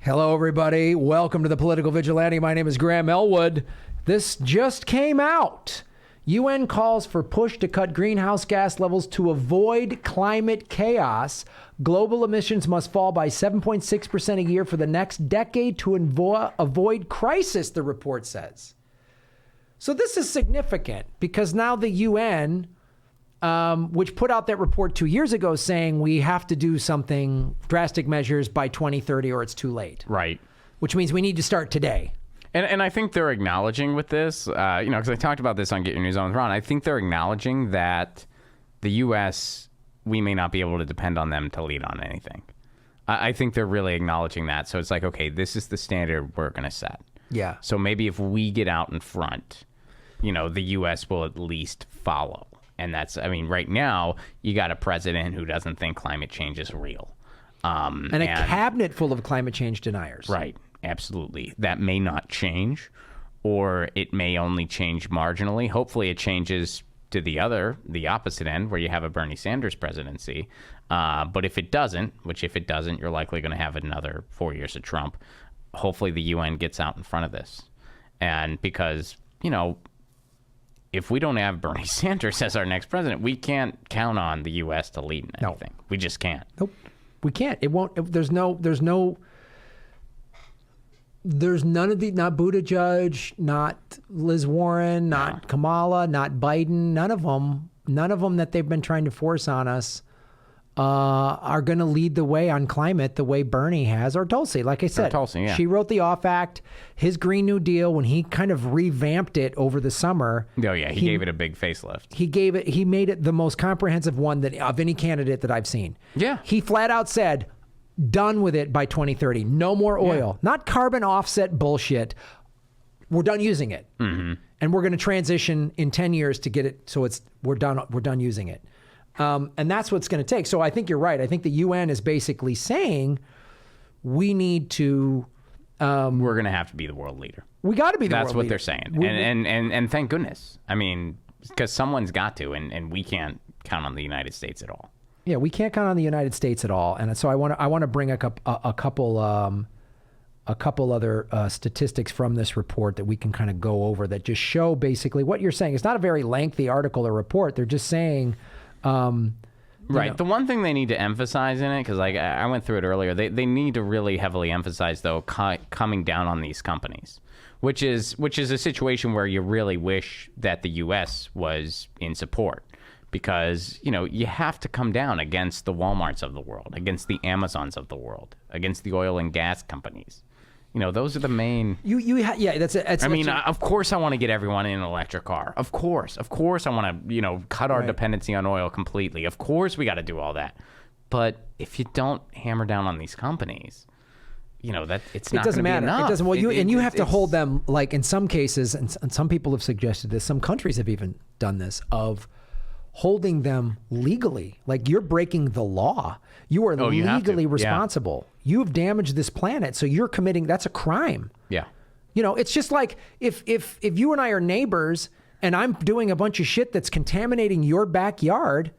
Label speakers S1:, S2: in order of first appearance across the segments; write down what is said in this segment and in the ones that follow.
S1: Hello, everybody. Welcome to the Political Vigilante. My name is Graham Elwood. This just came out. UN calls for push to cut greenhouse gas levels to avoid climate chaos. Global emissions must fall by 7.6% a year for the next decade to avoid crisis, the report says. So this is significant because now the UN, which put out that report 2 years ago saying we have to do something, drastic measures by 2030 or it's too late.
S2: Right.
S1: Which means we need to start today.
S2: And I think they're acknowledging with this, because I talked about this on Get Your News On with Ron, I think they're acknowledging that the U.S., we may not be able to depend on them to lead on anything. I think they're really acknowledging that. So it's like, okay, this is the standard we're going to set.
S1: Yeah.
S2: So maybe if we get out in front, the U.S. will at least follow. And that's, right now, you got a president who doesn't think climate change is real.
S1: And a cabinet full of climate change deniers.
S2: Right. Absolutely. That may not change, or it may only change marginally. Hopefully it changes to the opposite end, where you have a Bernie Sanders presidency. But if it doesn't, you're likely going to have another 4 years of Trump. Hopefully the UN gets out in front of this. And because, if we don't have Bernie Sanders as our next president, we can't count on the U.S. to lead in anything. No. We just can't.
S1: Nope. We can't. It won't. There's none of the, not Buttigieg, not Liz Warren, not Kamala, not Biden, none of them that they've been trying to force on us are going to lead the way on climate the way Bernie has, or Tulsi. Like I said, she wrote the OFF Act, his Green New Deal, when he kind of revamped it over the summer.
S2: Oh yeah, he gave it a big facelift.
S1: He made it the most comprehensive one of any candidate that I've seen. Yeah. He flat out said, done with it by 2030. No more oil. Yeah. Not carbon offset bullshit. We're done using it. Mm-hmm. And we're going to transition in 10 years to get it so we're done using it. And that's what it's going to take. So I think you're right. I think the UN is basically saying we need to...
S2: we're going to have to be the world leader.
S1: We got to be the world leader.
S2: That's what they're saying. And thank goodness. Because someone's got to, and we can't count on the United States at all.
S1: Yeah, we can't count on the United States at all, and so I want to bring a couple other statistics from this report that we can kind of go over that just show basically what you're saying. It's not a very lengthy article or report. They're just saying,
S2: right. The one thing they need to emphasize in it, because I went through it earlier, they need to really heavily emphasize though coming down on these companies, which is a situation where you really wish that the U.S. was in support. Because, you have to come down against the Walmarts of the world, against the Amazons of the world, against the oil and gas companies. Those are the main... of course I want to get everyone in an electric car. Of course I want to, cut our dependency on oil completely. Of course we got to do all that. But if you don't hammer down on these companies, that it's not going to be enough.
S1: It doesn't matter. Well, you have to hold them, like in some cases, and some people have suggested this, some countries have even done this, of holding them legally. Like you're breaking the law. You are legally responsible. Yeah. You have damaged this planet. So you're committing, that's a crime.
S2: Yeah.
S1: It's just like if you and I are neighbors and I'm doing a bunch of shit that's contaminating your backyard.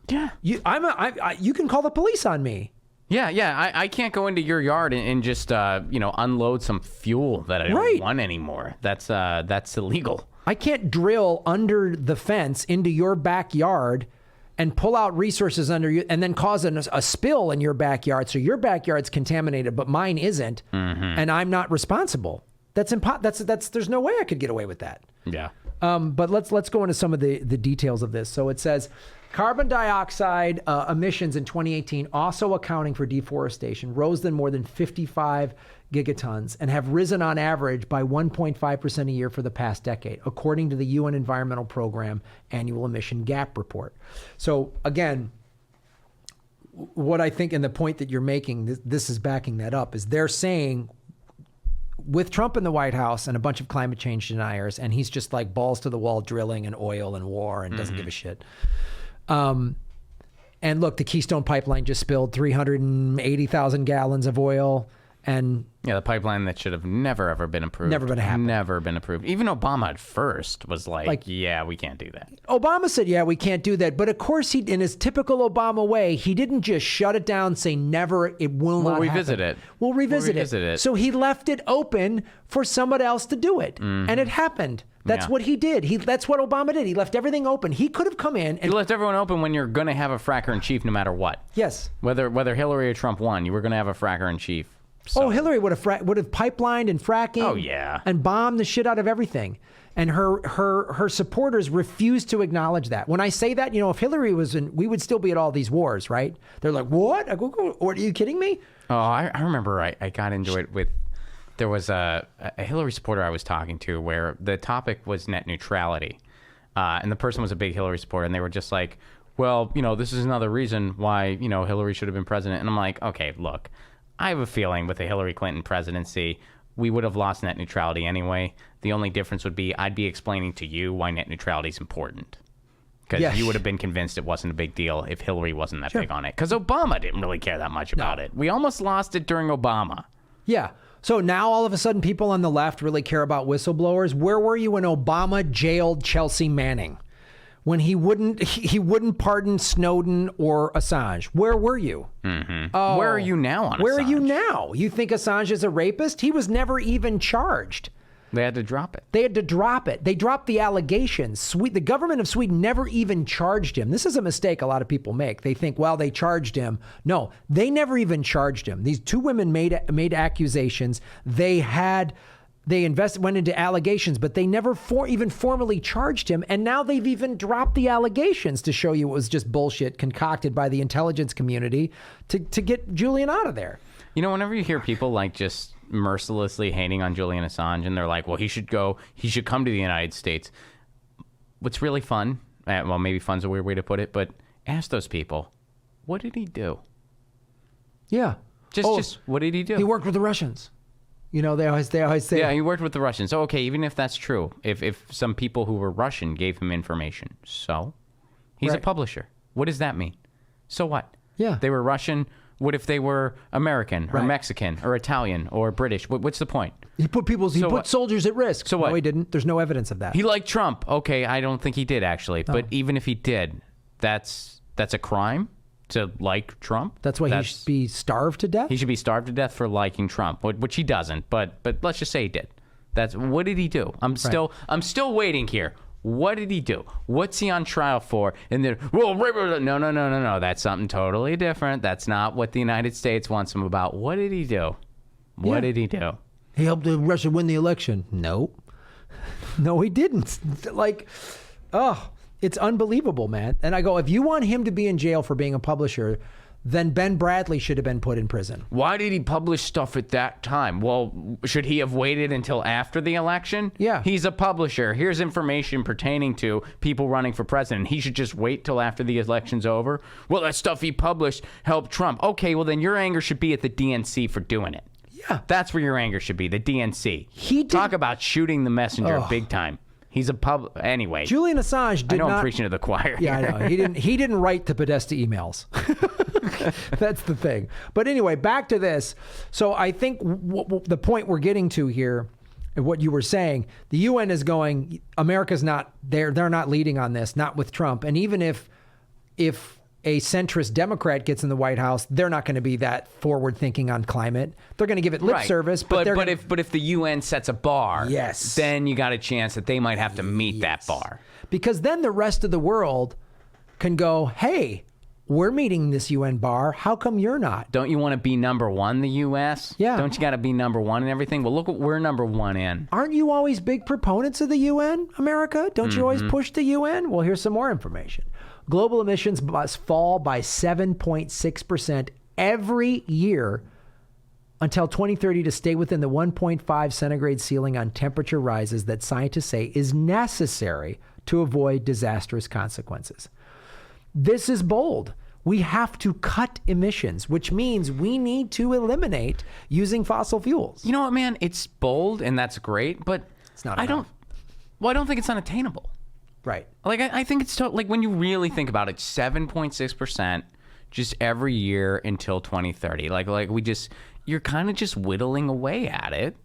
S2: Yeah.
S1: You can call the police on me.
S2: Yeah. I can't go into your yard and just, unload some fuel that I don't want anymore. That's illegal.
S1: I can't drill under the fence into your backyard and pull out resources under you and then cause a spill in your backyard. So your backyard's contaminated, but mine isn't. Mm-hmm. And I'm not responsible. That's there's no way I could get away with that.
S2: Yeah.
S1: But let's go into some of the details of this. So it says carbon dioxide emissions in 2018, also accounting for deforestation, rose then more than 55 gigatons and have risen on average by 1.5% a year for the past decade, according to the UN Environmental Program Annual Emission Gap Report. So again, what I think, and the point that you're making, this is backing that up, is they're saying with Trump in the White House and a bunch of climate change deniers, and he's just like balls to the wall drilling and oil and war and doesn't give a shit. And look, the Keystone Pipeline just spilled 380,000 gallons of oil. And
S2: yeah, the pipeline that should have never, ever been approved.
S1: Never been happened.
S2: Never been approved. Even Obama at first was like, yeah, we can't do that.
S1: Obama said, yeah, we can't do that. But of course, he, in his typical Obama way, he didn't just shut it down, say never, it will not
S2: revisit
S1: happen.
S2: it.
S1: We'll revisit it. So he left it open for somebody else to do it. And it happened. That's what he did. That's what Obama did. He left everything open. He could have come in and...
S2: You left everyone open when you're going to have a fracker in chief no matter what.
S1: Yes.
S2: Whether Hillary or Trump won, you were going to have a fracker in chief. So.
S1: Hillary would have pipelined and fracking.
S2: Oh, yeah.
S1: And bombed the shit out of everything. And her supporters refused to acknowledge that. When I say that, if Hillary was in, we would still be at all these wars, right? They're like, what? I go, are you kidding me?
S2: Oh, I remember I got into it with, there was a Hillary supporter I was talking to where the topic was net neutrality. And the person was a big Hillary supporter, and they were just like, well, this is another reason why, Hillary should have been president. And I'm like, okay, look. I have a feeling with the Hillary Clinton presidency, we would have lost net neutrality anyway. The only difference would be I'd be explaining to you why net neutrality is important. Because you would have been convinced it wasn't a big deal if Hillary wasn't that big on it. Because Obama didn't really care that much about it. We almost lost it during Obama.
S1: Yeah. So now all of a sudden people on the left really care about whistleblowers. Where were you when Obama jailed Chelsea Manning? When he wouldn't pardon Snowden or Assange. Where were you?
S2: Mm-hmm. Where are you now on Assange?
S1: Where are you now? You think Assange is a rapist? He was never even charged.
S2: They had to drop it.
S1: They had to drop it. They dropped the allegations. The government of Sweden never even charged him. This is a mistake a lot of people make. They think, well, they charged him. No, they never even charged him. These two women made accusations. They went into allegations, but they never even formally charged him. And now they've even dropped the allegations to show you it was just bullshit concocted by the intelligence community to get Julian out of there.
S2: Whenever you hear people like just mercilessly hating on Julian Assange and they're like, well, he should come to the United States. What's really fun, well, maybe fun's a weird way to put it, but ask those people, what did he do?
S1: Yeah.
S2: Just what did he do?
S1: He worked with the Russians. They always say.
S2: Yeah, he worked with the Russians. So, okay, even if that's true, if some people who were Russian gave him information, so he's a publisher. What does that mean? So what?
S1: Yeah.
S2: They were Russian. What if they were American or Mexican or Italian or British? What's the point?
S1: He put soldiers at risk.
S2: So what?
S1: No, he didn't. There's no evidence of that.
S2: He liked Trump. Okay, I don't think he did actually. But even if he did, that's a crime to like Trump.
S1: That's why he should be starved to death?
S2: He should be starved to death for liking Trump, which he doesn't. But let's just say he did. What did he do? I'm still waiting here. What did he do? What's he on trial for? And then, no. That's something totally different. That's not what the United States wants him about. What did he do? What did he do?
S1: He helped Russia win the election. No. No, he didn't. It's unbelievable, man. And I go, if you want him to be in jail for being a publisher, then Ben Bradley should have been put in prison.
S2: Why did he publish stuff at that time? Well, should he have waited until after the election?
S1: Yeah.
S2: He's a publisher. Here's information pertaining to people running for president. He should just wait till after the election's over? Well, that stuff he published helped Trump. Okay, well, then your anger should be at the DNC for doing it.
S1: Yeah.
S2: That's where your anger should be, the DNC. Talk about shooting the messenger big time. He's a anyway.
S1: Julian Assange did not.
S2: I'm preaching to the choir.
S1: Yeah, I know. He didn't write the Podesta emails. That's the thing. But anyway, back to this. So I think the point we're getting to here, and what you were saying, the UN is going. America's not. They're not leading on this. Not with Trump. And even if a centrist Democrat gets in the White House, they're not going to be that forward thinking on climate. They're going to give it lip service, but
S2: if the UN sets a bar,
S1: yes,
S2: then you got a chance that they might have to meet that bar.
S1: Because then the rest of the world can go, hey, we're meeting this UN bar. How come you're not?
S2: Don't you want to be number one, the U.S.?
S1: Yeah.
S2: Don't you got to be number one and everything? Well, look what we're number one in.
S1: Aren't you always big proponents of the UN, America? Don't you always push the UN? Well, here's some more information. Global emissions must fall by 7.6% every year until 2030 to stay within the 1.5 centigrade ceiling on temperature rises that scientists say is necessary to avoid disastrous consequences. This is bold. We have to cut emissions, which means we need to eliminate using fossil fuels.
S2: You know what, man? It's bold and that's great, but
S1: it's not. I
S2: don't think it's unattainable.
S1: Right.
S2: Like, I think it's like when you really think about it, 7.6% just every year until 2030. You're kind of just whittling away at it.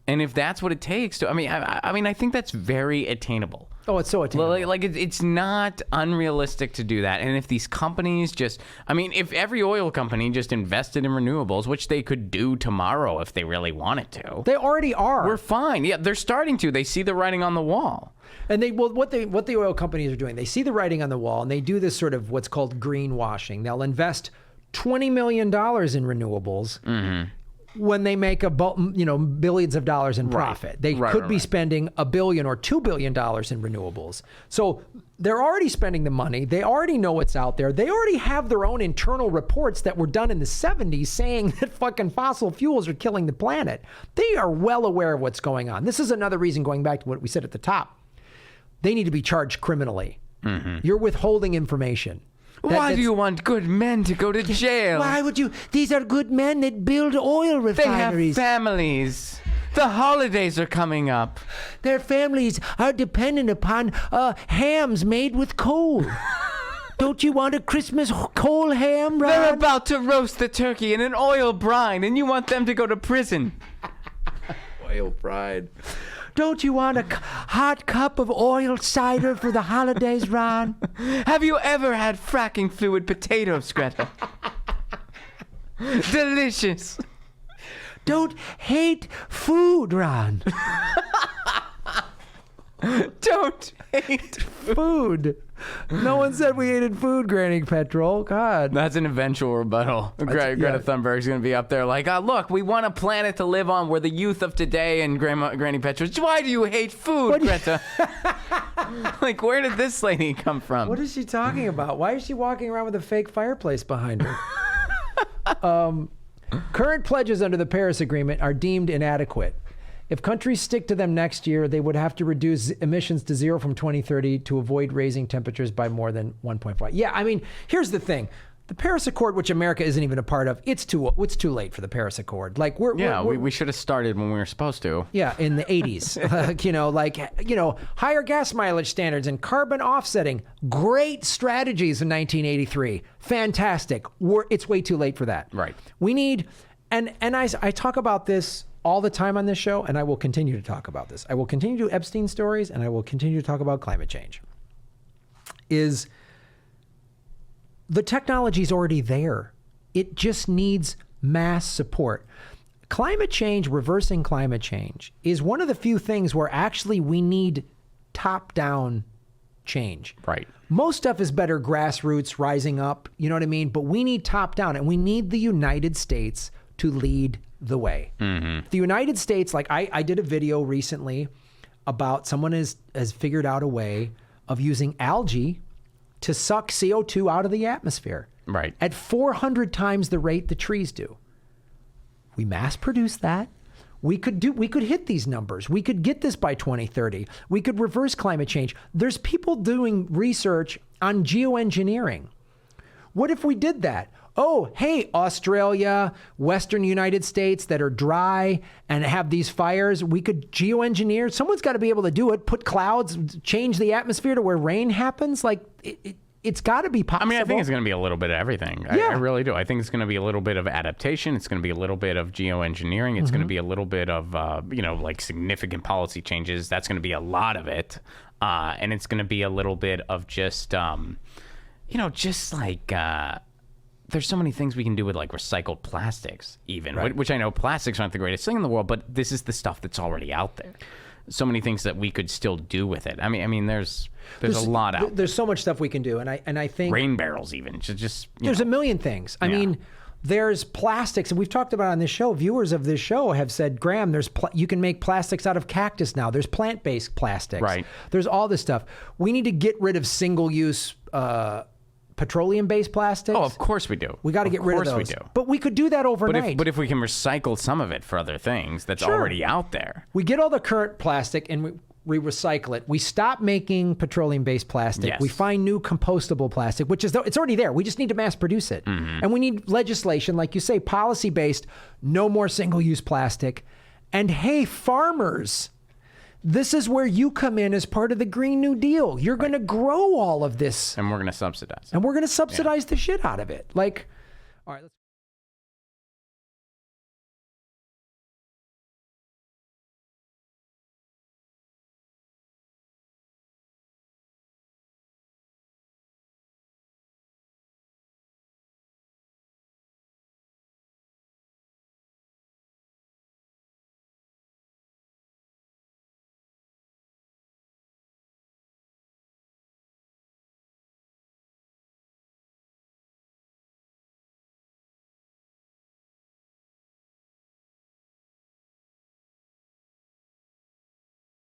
S2: And if that's what it takes to, I think that's very attainable.
S1: Oh, it's so attainable.
S2: It's not unrealistic to do that. And if these companies if every oil company just invested in renewables, which they could do tomorrow if they really wanted to.
S1: They already are.
S2: We're fine. Yeah, they're starting to. They see the writing on the wall.
S1: And what the oil companies are doing, they see the writing on the wall, and they do this sort of what's called greenwashing. They'll invest $20 million in renewables. Mm-hmm. When they make billions of dollars in profit. They could be spending $1 billion or $2 billion in renewables. So they're already spending the money. They already know what's out there. They already have their own internal reports that were done in the 70s saying that fucking fossil fuels are killing the planet. They are well aware of what's going on. This is another reason, going back to what we said at the top, they need to be charged criminally. Mm-hmm. You're withholding information.
S2: Why do you want good men to go to jail?
S1: Why would you? These are good men that build oil refineries.
S2: They have families. The holidays are coming up.
S1: Their families are dependent upon hams made with coal. Don't you want a Christmas coal ham, Ron?
S2: They're about to roast the turkey in an oil brine, and you want them to go to prison.
S1: Oil brine. Don't you want a hot cup of oil cider for the holidays, Ron?
S2: Have you ever had fracking fluid potatoes, Greta? Delicious.
S1: Don't hate food, Ron.
S2: Don't hate
S1: food. No one said we hated food, Granny Petrol. God.
S2: That's an eventual rebuttal. Greta Thunberg's going to be up there like, look, we want a planet to live on. We're the youth of today. And Granny Petrol, why do you hate food, Greta? Where did this lady come from?
S1: What is she talking about? Why is she walking around with a fake fireplace behind her? Current pledges under the Paris Agreement are deemed inadequate. If countries stick to them next year, they would have to reduce emissions to zero from 2030 to avoid raising temperatures by more than 1.5. Yeah, here's the thing. The Paris Accord, which America isn't even a part of, it's too late for the Paris Accord.
S2: We should have started when we were supposed to.
S1: Yeah, in the 80s. Higher gas mileage standards and carbon offsetting. Great strategies in 1983. Fantastic. It's way too late for that.
S2: Right.
S1: We need, and I talk about this all the time on this show, and I will continue to talk about this. I will continue to do Epstein stories, and I will continue to talk about climate change. The technology is already there. It just needs mass support. Climate change, reversing climate change, is one of the few things where actually we need top-down change.
S2: Right.
S1: Most stuff is better grassroots, rising up, you know what I mean? But we need top-down, and we need the United States to lead the way. Mm-hmm. The United States, I did a video recently about someone has figured out a way of using algae to suck CO2 out of the atmosphere.
S2: Right.
S1: At 400 times the rate the trees do. We mass produce that. We could hit these numbers. We could get this by 2030. We could reverse climate change. There's people doing research on geoengineering. What if we did that? Oh, hey, Australia, Western United States that are dry and have these fires, we could geoengineer. Someone's got to be able to do it, put clouds, change the atmosphere to where rain happens. It's got to be possible.
S2: I think it's going to be a little bit of everything.
S1: Yeah.
S2: I really do. I think it's going to be a little bit of adaptation. It's going to be a little bit of geoengineering. It's going to be a little bit of, significant policy changes. That's going to be a lot of it. And it's going to be a little bit of just, there's so many things we can do with recycled plastics even, right. Which I know plastics aren't the greatest thing in the world, but this is the stuff that's already out there. So many things that we could still do with it. There's a lot out there.
S1: There's so much stuff we can do. And I think
S2: rain barrels even
S1: there's a million things. There's plastics, and we've talked about on this show. Viewers of this show have said, Graham, you can make plastics out of cactus now. There's plant-based plastics.
S2: Right.
S1: There's all this stuff. We need to get rid of single-use petroleum-based plastics.
S2: Oh, of course we do.
S1: We got to get rid of those.
S2: We do.
S1: But we could do that overnight.
S2: But if we can recycle some of it for other things that's already out there.
S1: We get all the current plastic and we recycle it. We stop making petroleum-based plastic.
S2: Yes.
S1: We find new compostable plastic, which is it's already there. We just need to mass produce it. Mm-hmm. And we need legislation, like you say, policy-based, no more single-use plastic. And hey, farmers, This is where you come in as part of the Green New Deal. You're going to grow all of this.
S2: And we're going to subsidize it.
S1: And we're going to subsidize the shit out of it. Like, all right, let's